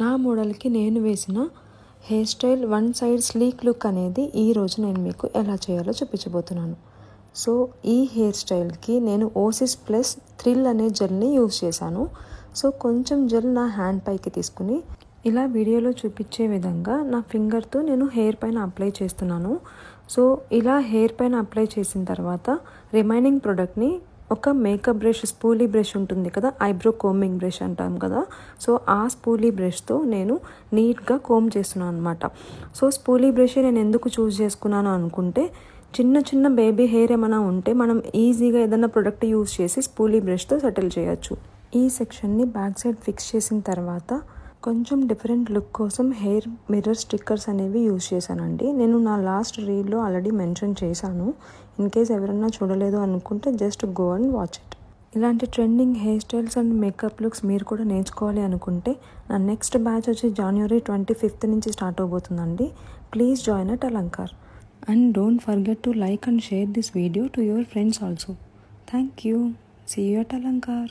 నా మోడల్కి నేను వేసిన hair style one side sleek look అనేది ఈరోజు నేను మీకు ఎలా చేయాలో చూపించబోతున్నాను. సో ఈ హెయిర్ స్టైల్కి నేను ఓసిస్ ప్లస్ థ్రిల్ అనే జెల్ని యూజ్ చేశాను. సో కొంచెం జెల్ నా హ్యాండ్ పైకి తీసుకుని ఇలా వీడియోలో చూపించే విధంగా నా ఫింగర్తో నేను హెయిర్ పైన అప్లై చేస్తున్నాను. సో ఇలా హెయిర్ పైన అప్లై చేసిన తర్వాత రిమైనింగ్ ప్రోడక్ట్ని ఒక మేకప్ బ్రష్, స్పూలీ బ్రష్ ఉంటుంది కదా, ఐబ్రో కోమింగ్ బ్రష్ అంటాం కదా, సో ఆ స్పూలీ బ్రష్తో నేను నీట్గా కోమ్ చేస్తున్నాను అనమాట. సో స్పూలీ బ్రష్ నేను ఎందుకు చూస్ చేసుకున్నాను అనుకుంటే, చిన్న చిన్న బేబీ హెయిర్ ఏమైనా ఉంటే మనం ఈజీగా ఏదైనా ప్రోడక్ట్ యూజ్ చేసి స్పూలీ బ్రష్తో సెటిల్ చేయొచ్చు. ఈ సెక్షన్ని బ్యాక్ సైడ్ ఫిక్స్ చేసిన తర్వాత కొంచెం డిఫరెంట్ లుక్ కోసం హెయిర్ మిర్రర్ స్టిక్కర్స్ అనేవి యూజ్ చేశానండి. నేను నా లాస్ట్ రీల్లో ఆల్రెడీ మెన్షన్ చేశాను. ఇన్ కేస్ ఎవరైనా చూడలేదు అనుకుంటే just go and watch it. ఇలాంటి trending hair styles and makeup looks మీరు కూడా నేర్చుకోవాలి అనుకుంటే నా నెక్స్ట్ బ్యాచ్ వచ్చి January 25th నుంచి స్టార్ట్ అవబోతుందండి. Please join at Alankar. And don't forget to like and share this video to your friends also. Thank you. See you at Alankar.